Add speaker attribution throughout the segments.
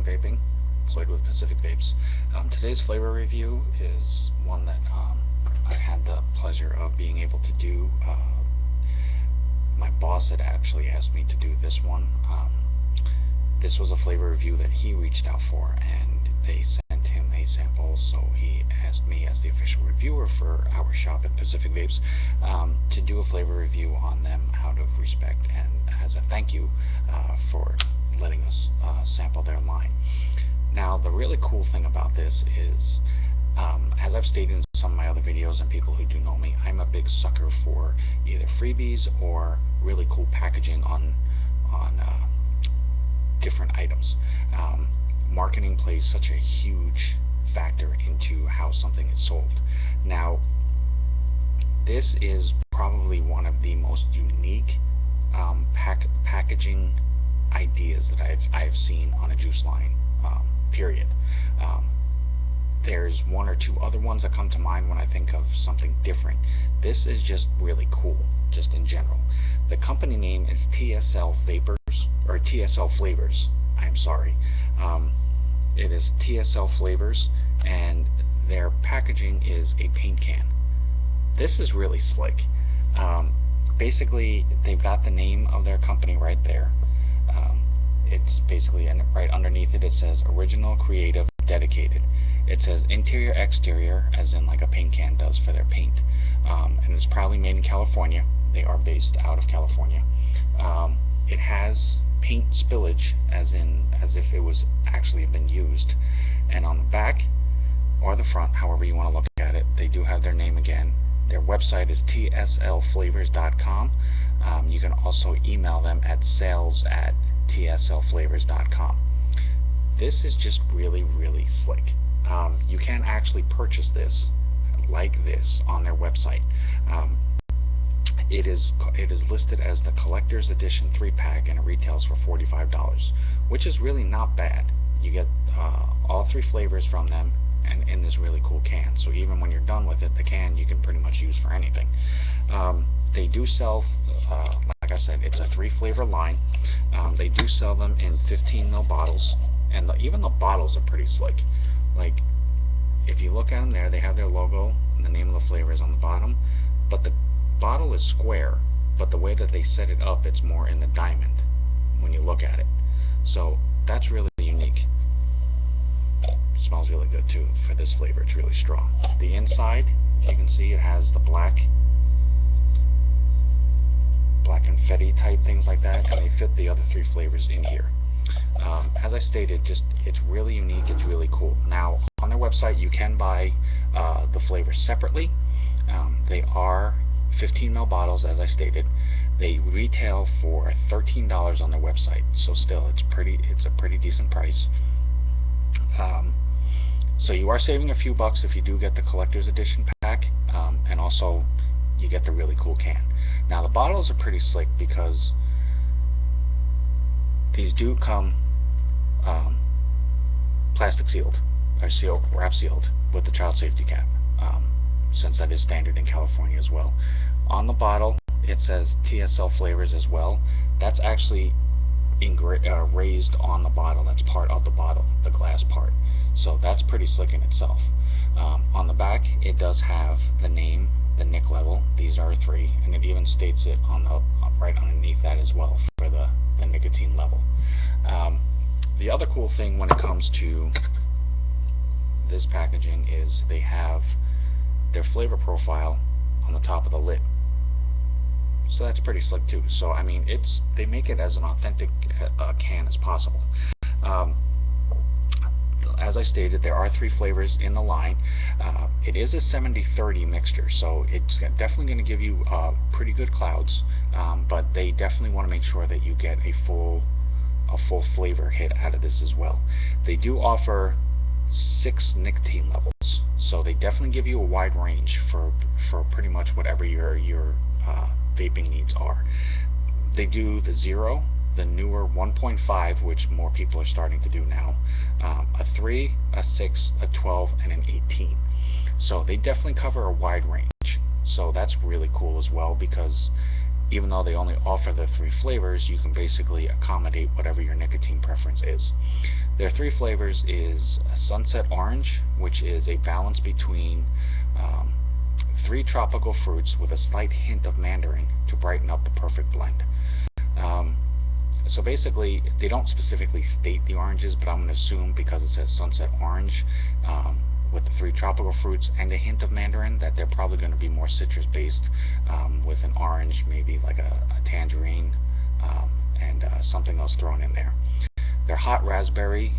Speaker 1: vaping, played with Pacific Vapes. Today's flavor review is one that I had the pleasure of being able to do. My boss had actually asked me to do this one. This was a flavor review that he reached out for, and they sent him a sample, so he asked me as the official reviewer for our shop at Pacific Vapes to do a flavor review on them out of respect and as a thank you for letting us sample their line. Now, the really cool thing about this is, as I've stated in some of my other videos, and people who do know me, I'm a big sucker for either freebies or really cool packaging on different items. Marketing plays such a huge factor into how something is sold. Now, this is probably one of the most unique packaging ideas that I've seen on a juice line, period. There's one or two other ones that come to mind when I think of something different. This is just really cool, just in general. The company name is TSL Flavors. I'm sorry. It is TSL Flavors, and their packaging is a paint can. This is really slick. Basically, they've got the name of their company right there. It's basically, and right underneath it, it says Original, Creative, Dedicated. It says interior, exterior, as in like a paint can does for their paint. And it's probably made in California. They are based out of California. It has paint spillage, as if it was actually been used. And on the back, or the front, however you want to look at it, they do have their name again. Their website is tslflavors.com. You can also email them at sales@tslflavors.com. This is just really, really slick. You can actually purchase this like this on their website. It is listed as the Collector's Edition 3-pack, and it retails for $45, which is really not bad. You get all 3 flavors from them, and in this really cool can. So even when you're done with it, the can you can pretty much use for anything. They do sell, like I said, it's a 3-flavor line. They do sell them in 15 ml bottles, and even the bottles are pretty slick. Like, if you look at them there, they have their logo and the name of the flavors on the bottom, but the bottle is square, but the way that they set it up, it's more in the diamond when you look at it. So that's really unique. It smells really good too for this flavor. It's really strong. The inside, you can see, it has the black confetti type things like that, and they fit the other 3 flavors in here. As I stated, it's really unique. It's really cool. Now, on their website, you can buy the flavors separately. They are 15 ml bottles, as I stated. They retail for $13 on their website, so still, it's a pretty decent price. So you are saving a few bucks if you do get the Collector's Edition pack, and also you get the really cool can. Now, the bottles are pretty slick because these do come plastic sealed, or wrap sealed with the child safety cap, since that is standard in California as well. On the bottle, it says TSL Flavors as well. That's actually raised on the bottle. That's part of the bottle, the glass part. So that's pretty slick in itself. On the back, it does have the name, the nic level. These are 3, and it even states it on the right underneath that as well for the nicotine level. The other cool thing when it comes to this packaging is they have their flavor profile on the top of the lid. So that's pretty slick too. So I mean, they make it as an authentic can as possible. As I stated, there are 3 flavors in the line. It is a 70-30 mixture, so it's definitely going to give you pretty good clouds, but they definitely want to make sure that you get a full flavor hit out of this as well. They do offer 6 nicotine levels, so they definitely give you a wide range for pretty much whatever your vaping needs are. They do the 0, the newer 1.5, which more people are starting to do now, a 3, a 6, a 12, and an 18. So they definitely cover a wide range. So that's really cool as well, because even though they only offer the 3 flavors, you can basically accommodate whatever your nicotine preference is. Their three flavors is Sunset Orange, which is a balance between three tropical fruits with a slight hint of mandarin to brighten up the perfect blend. So basically, they don't specifically state the oranges, but I'm going to assume because it says Sunset Orange with the three tropical fruits and a hint of mandarin that they're probably going to be more citrus based, with an orange, maybe like a tangerine, and something else thrown in there. Their hot raspberry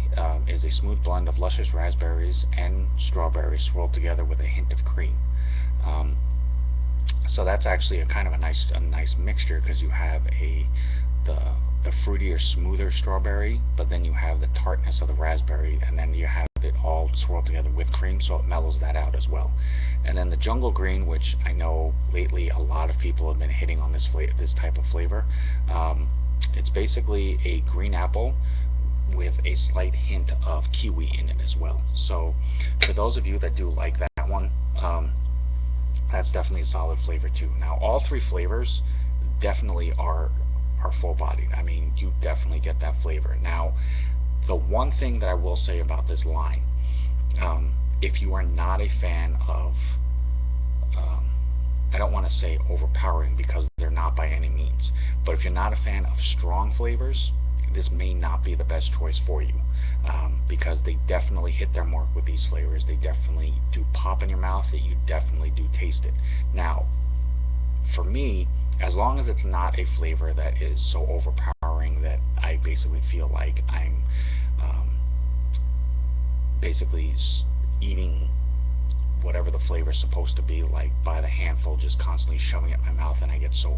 Speaker 1: is a smooth blend of luscious raspberries and strawberries swirled together with a hint of cream. So that's actually a kind of a nice mixture, because you have the fruitier, smoother strawberry, but then you have the tartness of the raspberry, and then you have it all swirled together with cream, so it mellows that out as well. And then the jungle green, which I know lately a lot of people have been hitting on this type of flavor. It's basically a green apple with a slight hint of kiwi in it as well. So for those of you that do like that one, that's definitely a solid flavor too. Now all three flavors definitely are full-bodied. I mean, you definitely get that flavor. Now the one thing that I will say about this line, if you are not a fan of, I don't want to say overpowering, because they're not by any means, but if you're not a fan of strong flavors, this may not be the best choice for you, because they definitely hit their mark with these flavors. They definitely do pop in your mouth, that you definitely do taste it. Now for me, as long as it's not a flavor that is so overpowering that I basically feel like I'm basically eating whatever the flavor is supposed to be, like by the handful, just constantly shoving it in my mouth, and I get so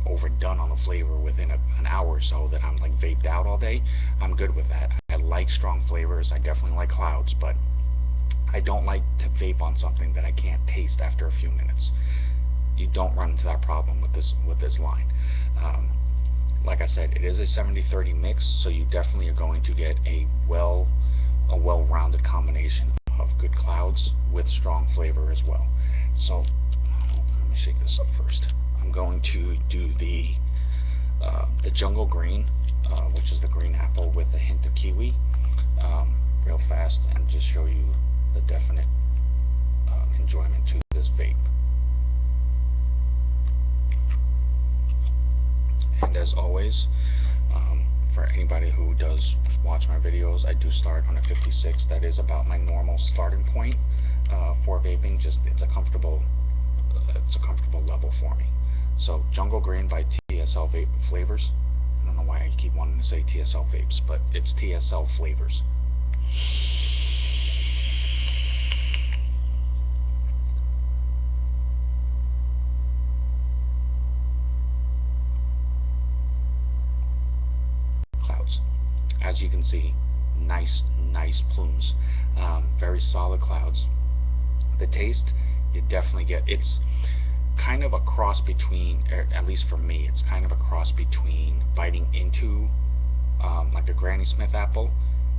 Speaker 1: overdone on the flavor within an hour or so that I'm like vaped out all day, I'm good with that. I like strong flavors. I definitely like clouds, but I don't like to vape on something that I can't taste after a few minutes. You don't run into that problem with this line. Like I said, it is a 70-30 mix, so you definitely are going to get a well-rounded combination of good clouds with strong flavor as well. So let me shake this up first. I'm going to do the jungle green, which is the green apple with a hint of kiwi, real fast, and just show you the definite enjoyment to this vape. And as always, for anybody who does watch my videos, I do start on a 56. That is about my normal starting point for vaping. Just it's a comfortable level for me. So Jungle Green by TSL Flavors. I don't know why I keep wanting to say TSL Vapes, but it's TSL Flavors. Clouds. As you can see, nice plumes, very solid clouds. The taste, you definitely get, it's kind of a cross between, at least for me, it's kind of a cross between biting into like a Granny Smith apple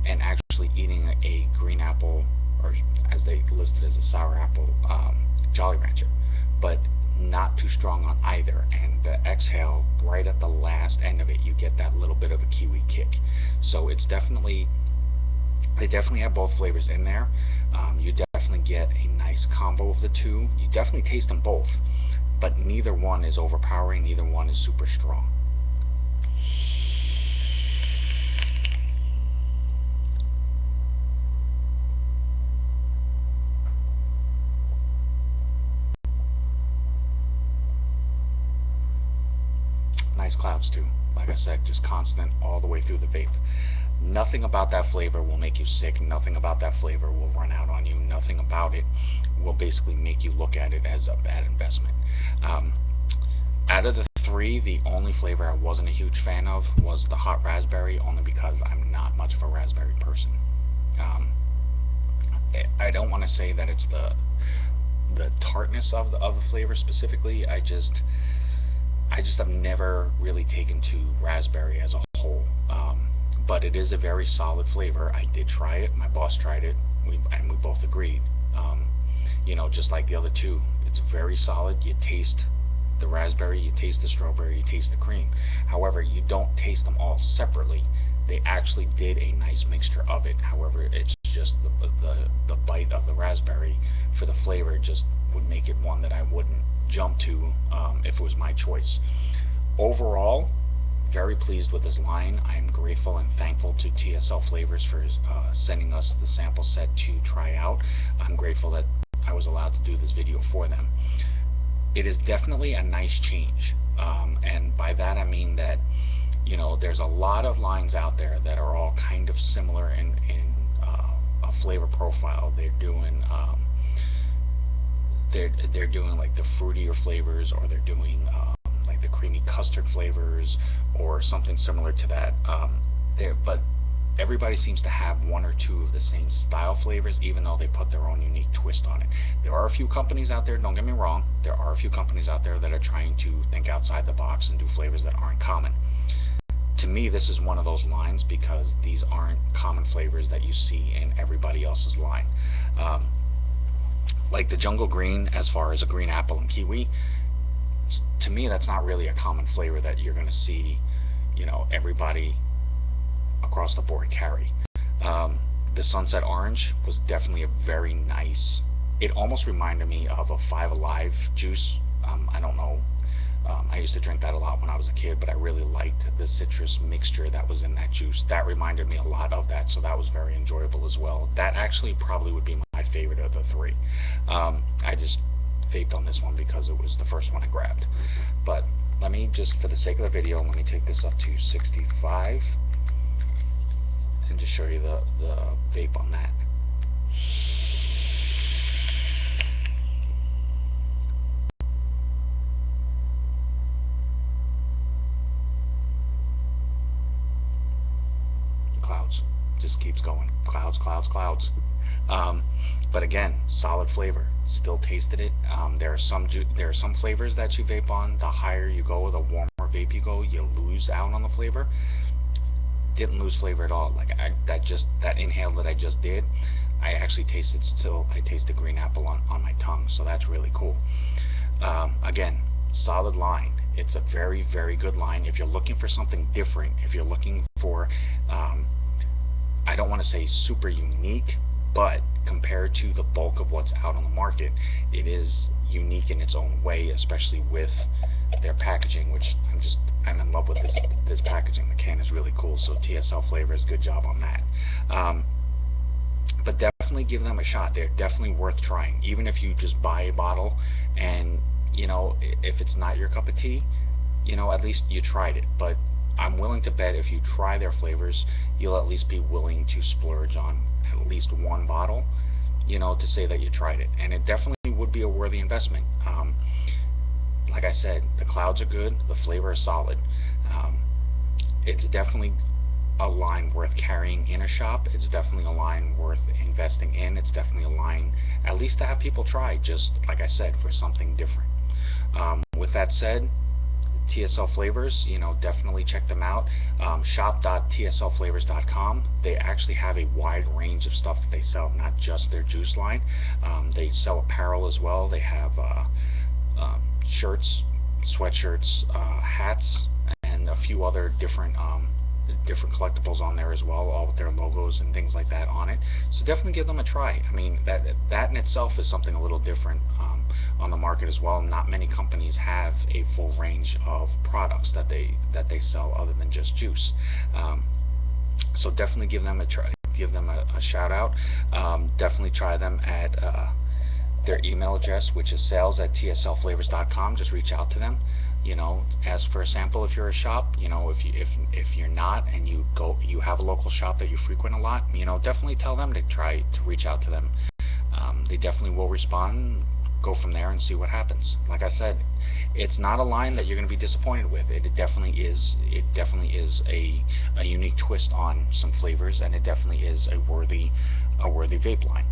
Speaker 1: and actually eating a green apple, or as they listed as a sour apple, Jolly Rancher, but not too strong on either. And the exhale, right at the last end of it, you get that little bit of a kiwi kick. So it's definitely, they definitely have both flavors in there. You definitely get a nice combo of the two. You definitely taste them both, but neither one is overpowering, neither one is super strong. Nice clouds too. Like I said, just constant all the way through the vape. Nothing about that flavor will make you sick. Nothing about that flavor will run out on you. Nothing about it will basically make you look at it as a bad investment. Out of the three, the only flavor I wasn't a huge fan of was the hot raspberry, only because I'm not much of a raspberry person. I don't want to say that it's the tartness of the flavor specifically. I just have never really taken to raspberry as a whole. But it is a very solid flavor. I did try it. My boss tried it, and we both agreed. You know, just like the other two, it's very solid. You taste the raspberry, you taste the strawberry, you taste the cream. However, you don't taste them all separately. they actually did a nice mixture of it. However, it's just the bite of the raspberry for the flavor just would make it one that I wouldn't jump to if it was my choice. Overall, very pleased with this line. I am grateful and thankful to TSL Flavors for sending us the sample set to try out. I'm grateful that I was allowed to do this video for them. It is definitely a nice change, and by that I mean that, you know, there's a lot of lines out there that are all kind of similar in a flavor profile. They're doing they're doing like the fruitier flavors, or they're doing like the creamy custard flavors, or something similar to that. But everybody seems to have one or two of the same style flavors, even though they put their own unique twist on it. There are a few companies out there, don't get me wrong, there are a few companies out there that are trying to think outside the box and do flavors that aren't common. To me, this is one of those lines, because these aren't common flavors that you see in everybody else's line. Like the jungle green, as far as a green apple and kiwi, to me that's not really a common flavor that you're going to see, you know, everybody across the board carry. The sunset orange was definitely a very nice, it almost reminded me of a Five Alive juice. I don't know, I used to drink that a lot when I was a kid, but I really liked the citrus mixture that was in that juice. That reminded me a lot of that, so that was very enjoyable as well. That actually probably would be my favorite of the three. I just vaped on this one because it was the first one I grabbed. But let me just, for the sake of the video, let me take this up to 65 and just show you the vape on that. Clouds. Just keeps going. Clouds, clouds, clouds. But again, solid flavor. Still tasted it. There are some flavors that you vape on. The higher you go, the warmer vape you go, you lose out on the flavor. Didn't lose flavor at all. Like that inhale that I just did, I actually tasted I tasted green apple on my tongue. So that's really cool. Again, solid line. It's a very, very good line. If you're looking for something different, if you're looking for, I don't want to say super unique, but compared to the bulk of what's out on the market, it is unique in its own way, especially with their packaging, which I'm in love with this packaging. The can is really cool, so TSL Flavors, good job on that. But definitely give them a shot. They're definitely worth trying, even if you just buy a bottle and, you know, if it's not your cup of tea, you know, at least you tried it. But I'm willing to bet if you try their flavors, you'll at least be willing to splurge on at least one bottle, you know, to say that you tried it. And it definitely would be a worthy investment. Like I said, the clouds are good, the flavor is solid. It's definitely a line worth carrying in a shop. It's definitely a line worth investing in. It's definitely a line at least to have people try, just like I said, for something different. With that said, TSL Flavors, you know, definitely check them out. Shop.tslflavors.com. They actually have a wide range of stuff that they sell, not just their juice line. They sell apparel as well. They have shirts, sweatshirts, hats, and a few other different collectibles on there as well, all with their logos and things like that on it. So definitely give them a try. I mean, that in itself is something a little different on the market as well. Not many companies have a full range of products that they sell other than just juice. So definitely give them a try. Give them a shout out. Definitely try them at their email address, which is sales@tslflavors.com. Just reach out to them. You know, ask for a sample if you're a shop. You know, if you're not and you have a local shop that you frequent a lot, you know, definitely tell them to try to reach out to them. They definitely will respond. Go from there and see what happens. Like I said, it's not a line that you're going to be disappointed with. It definitely is. It definitely is a unique twist on some flavors, and it definitely is a worthy vape line.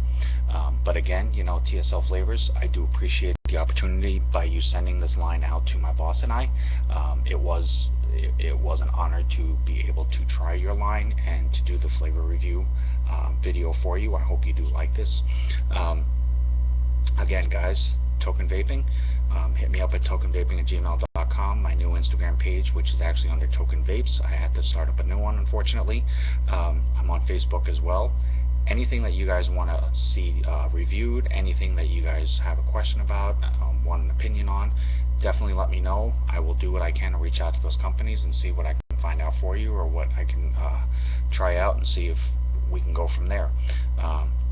Speaker 1: But again, you know, TSL Flavors, I do appreciate the opportunity by you sending this line out to my boss and I. It was an honor to be able to try your line and to do the flavor review video for you. I hope you do like this. Again, guys, Token Vaping, hit me up at tokenvaping@gmail.com. TSLFlavors.com, my new Instagram page, which is actually under Token Vapes. I had to start up a new one, unfortunately. I'm on Facebook as well. Anything that you guys want to see reviewed, anything that you guys have a question about, want an opinion on, definitely let me know. I will do what I can to reach out to those companies and see what I can find out for you, or what I can try out and see if we can go from there.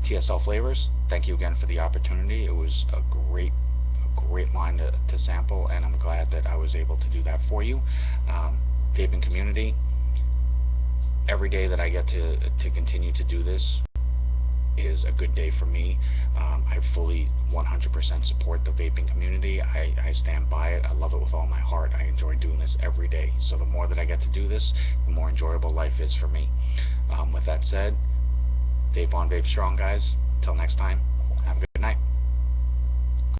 Speaker 1: TSL Flavors, thank you again for the opportunity. It was a great line to sample, and I'm glad that I was able to do that for you. Vaping community, every day that I get to continue to do this is a good day for me. I fully 100% support the vaping community. I stand by it. I love it with all my heart. I enjoy doing this every day. So the more that I get to do this, the more enjoyable life is for me. With that said, vape on, vape strong, guys. Until next time, have a good night.